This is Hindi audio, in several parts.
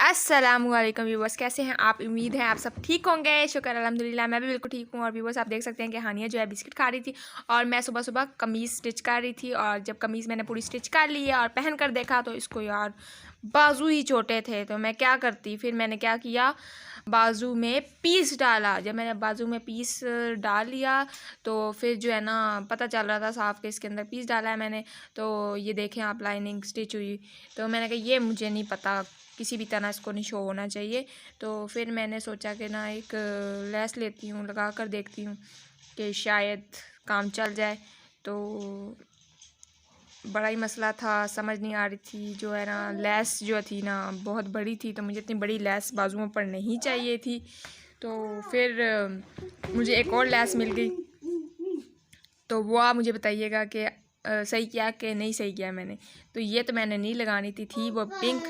अस्सलामुअलैकुम व्यूवर्स, कैसे हैं आप? उम्मीद है आप सब ठीक होंगे। शुक्र अल्हम्दुलिल्लाह, मैं भी बिल्कुल ठीक हूँ। और व्यूवर्स, आप देख सकते हैं कि हानिया जो है बिस्किट खा रही थी और मैं सुबह सुबह कमीज़ स्टिच कर रही थी। और जब कमीज़ मैंने पूरी स्टिच कर ली है और पहन कर देखा तो इसको यार बाजू ही छोटे थे। तो मैं क्या करती, फिर मैंने क्या किया, बाजू में पीस डाला। जब मैंने बाजू में पीस डाल लिया तो फिर जो है ना पता चल रहा था साफ कि इसके अंदर पीस डाला है मैंने। तो ये देखें आप, लाइनिंग स्टिच हुई। तो मैंने कहा ये मुझे नहीं पता, किसी भी तरह इसको नहीं शो होना चाहिए। तो फिर मैंने सोचा कि ना एक लेस लेती हूँ, लगा कर देखती हूँ कि शायद काम चल जाए। तो बड़ा ही मसला था, समझ नहीं आ रही थी। जो है ना लेस जो थी ना बहुत बड़ी थी, तो मुझे इतनी बड़ी लेस बाजुओं पर नहीं चाहिए थी। तो फिर मुझे एक और लेस मिल गई। तो वो आप मुझे बताइएगा कि सही किया कि नहीं सही किया मैंने। तो ये तो मैंने नहीं लगानी थी वो पिंक,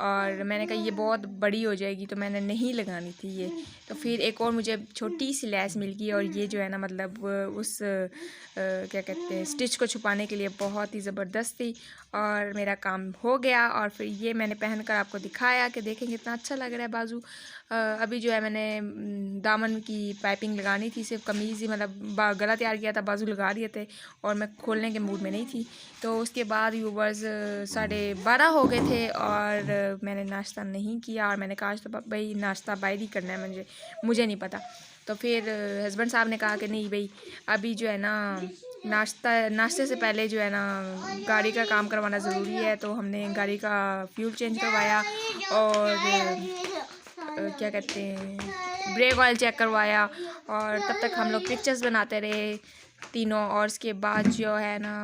और मैंने कहा ये बहुत बड़ी हो जाएगी तो मैंने नहीं लगानी थी ये। तो फिर एक और मुझे छोटी सी लेस मिल गई और ये जो है ना मतलब उस क्या कहते हैं स्टिच को छुपाने के लिए बहुत ही ज़बरदस्त थी। और मेरा काम हो गया और फिर ये मैंने पहन कर आपको दिखाया कि देखें कितना अच्छा लग रहा है बाजू। अभी जो है मैंने दामन की पाइपिंग लगानी थी, सिर्फ कमीज़ ही मतलब गला तैयार किया था, बाजू लगा दिए थे और मैं खोलने के मूड में नहीं थी। तो उसके बाद व्यूवर्स 12:30 हो गए थे और मैंने नाश्ता नहीं किया। और मैंने कहा आज तो भाई नाश्ता बाहर ही करना है, मुझे नहीं पता। तो फिर हस्बैंड साहब ने कहा कि नहीं भाई, अभी जो है ना नाश्ते से पहले जो है ना गाड़ी का काम करवाना ज़रूरी है। तो हमने गाड़ी का फ्यूल चेंज करवाया और क्या कहते हैं ब्रेक ऑयल चेक करवाया। और तब तक हम लोग पिक्चर्स बनाते रहे तीनों। और उसके बाद जो है ना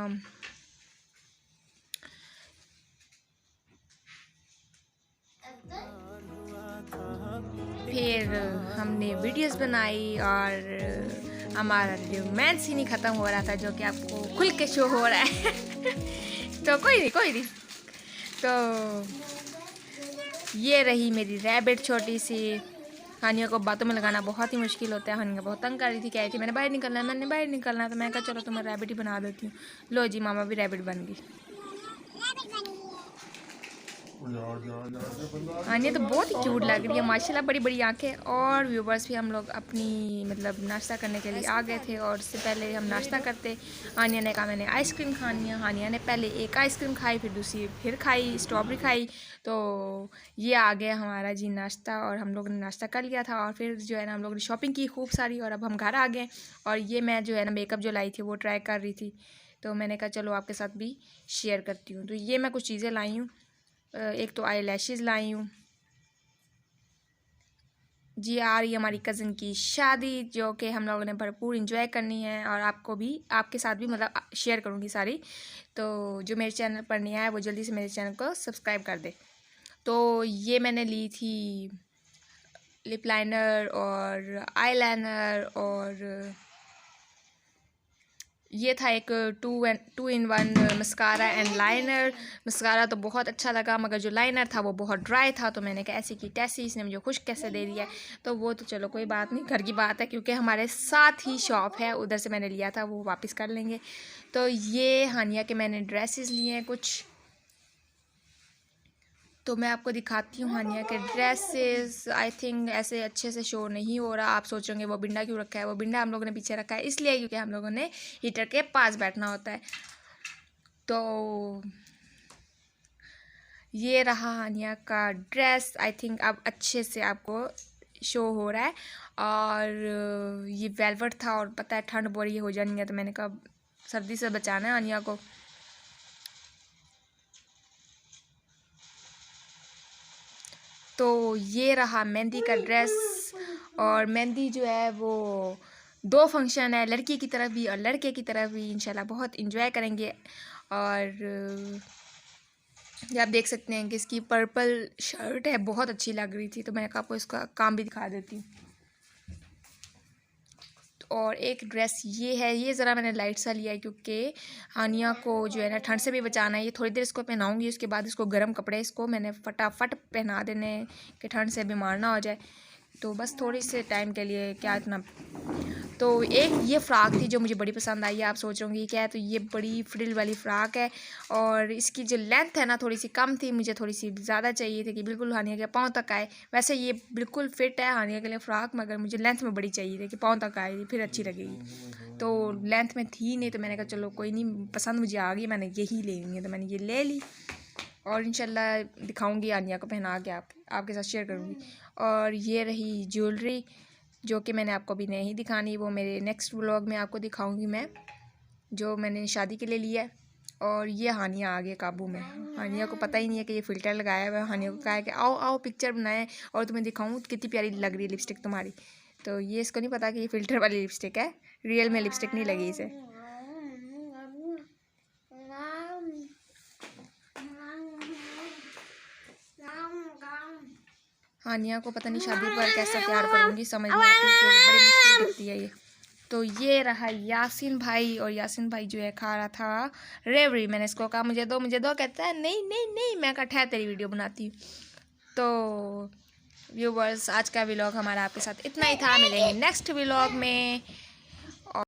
फिर हमने वीडियोस बनाई और हमारा रोमांस ही नहीं ख़त्म हो रहा था, जो कि आपको खुल के शो हो रहा है। तो कोई नहीं। तो ये रही मेरी रैबिट छोटी सी। हानिया को बातों में लगाना बहुत ही मुश्किल होता है। हानिया बहुत तंग कर रही थी, कह रही थी मैंने बाहर निकलना है, मैंने बाहर निकलना है। तो मैं कहा चलो तुम्हें रैबिट ही बना देती हूँ। लो जी, मामा भी रैबिट बन गई। हानिया तो बहुत ही क्यूट लग रही है माशाल्लाह, बड़ी बड़ी आंखें। और व्यूवर्स भी हम लोग अपनी मतलब नाश्ता करने के लिए आ गए थे। और उससे पहले हम नाश्ता करते, हानिया ने कहा मैंने आइसक्रीम खानी है। हानिया ने पहले एक आइसक्रीम खाई, फिर दूसरी फिर खाई, स्ट्रॉबेरी खाई। तो ये आ गया हमारा जी नाश्ता, और हम लोग ने नाश्ता कर लिया था। और फिर जो है ना हम लोग ने शॉपिंग की खूब सारी, और अब हम घर आ गए। और ये मैं जो है ना मेकअप जो लाई थी वो ट्राई कर रही थी। तो मैंने कहा चलो आपके साथ भी शेयर करती हूँ। तो ये मैं कुछ चीज़ें लाई हूँ। एक तो आई लैशेज़ लाई हूँ जी। आ रही है हमारी कज़न की शादी, जो कि हम लोगों ने भरपूर इंजॉय करनी है, और आपको भी, आपके साथ भी मतलब शेयर करूँगी सारी। तो जो मेरे चैनल पर नहीं आया वो जल्दी से मेरे चैनल को सब्सक्राइब कर दे। तो ये मैंने ली थी लिप लाइनर और आई लाइनर, और ये था एक 2 in 1 mascara and liner. Mascara तो बहुत अच्छा लगा, मगर जो लाइनर था वो बहुत ड्राई था। तो मैंने कहा ऐसी की तैसी, इसने मुझे खुश कैसे दे दिया। तो वो तो चलो कोई बात नहीं, घर की बात है, क्योंकि हमारे साथ ही शॉप है, उधर से मैंने लिया था, वो वापस कर लेंगे। तो ये हानिया के मैंने ड्रेसेस लिए हैं कुछ, तो मैं आपको दिखाती हूँ हानिया के ड्रेसेस। आई थिंक ऐसे अच्छे से शो नहीं हो रहा, आप सोचेंगे वो बिंडा क्यों रखा है। वो बिंडा हम लोगों ने पीछे रखा है इसलिए क्योंकि हम लोगों ने हीटर के पास बैठना होता है। तो ये रहा हानिया का ड्रेस। आई थिंक अब अच्छे से आपको शो हो रहा है। और ये वेलवेट था, और पता है ठंड बड़ी हो जानी है, तो मैंने कहा सर्दी से बचाना है हानिया को। तो ये रहा मेहंदी का ड्रेस। और मेहंदी जो है वो 2 फंक्शन है, लड़की की तरफ भी और लड़के की तरफ भी। इंशाल्लाह बहुत इंजॉय करेंगे। और ये आप देख सकते हैं कि इसकी पर्पल शर्ट है, बहुत अच्छी लग रही थी। तो मैंने कहा आपको इसका काम भी दिखा देती हूँ। और एक ड्रेस ये है, ये ज़रा मैंने लाइट सा लिया है क्योंकि हानिया को जो है ना ठंड से भी बचाना है। ये थोड़ी देर इसको पहनाऊंगी, उसके बाद इसको गर्म कपड़े इसको मैंने फटाफट पहना देने कि ठंड से बीमार ना हो जाए। तो बस थोड़े से टाइम के लिए, क्या इतना। तो एक ये फ़्रॉक थी जो मुझे बड़ी पसंद आई है। आप सोच रहे क्या है, तो ये बड़ी फ्रिल वाली फ़्रॉक है और इसकी जो लेंथ है ना थोड़ी सी कम थी, मुझे थोड़ी सी ज़्यादा चाहिए थी कि बिल्कुल हानिया के पाँव तक आए। वैसे ये बिल्कुल फिट है हानिया के लिए फ़्रॉक, मगर मुझे लेंथ में बड़ी चाहिए थी कि पाँव तक आए फिर अच्छी लगेगी। तो लेंथ में थी नहीं, तो मैंने कहा चलो कोई नहीं, पसंद मुझे आ गई, मैंने यही लेनी है, तो मैंने ये ले ली और इंशाल्लाह दिखाऊंगी आनिया को पहना के आपके साथ शेयर करूँगी। और ये रही ज्वेलरी जो कि मैंने आपको अभी नहीं दिखानी, वो मेरे नेक्स्ट व्लॉग में आपको दिखाऊंगी मैं, जो मैंने शादी के लिए लिया है। और ये हानिया आ गई काबू में। हानिया को पता ही नहीं है कि ये फ़िल्टर लगाया हुआ है। हानिया को कहा है कि आओ आओ पिक्चर बनाएं और तुम्हें दिखाऊँ कितनी प्यारी लग रही है लिपस्टिक तुम्हारी। तो ये इसको नहीं पता कि ये फ़िल्टर वाली लिपस्टिक है, रियल में लिपस्टिक नहीं लगी इसे। हानिया को पता नहीं शादी पर कैसा तैयार करूँगी, समझ नहीं आती, क्योंकि बड़ी मुश्किल दिखती है ये। तो ये रहा यासिन भाई, और यासिन भाई जो है खा रहा था रेवड़ी। मैंने इसको कहा मुझे दो, कहता है नहीं नहीं नहीं, मैं कहा ठहर तेरी वीडियो बनाती हूँ। तो व्यूवर्स, आज का व्लॉग हमारा आपके साथ इतना ही था। मिलेंगे नेक्स्ट व्लॉग में।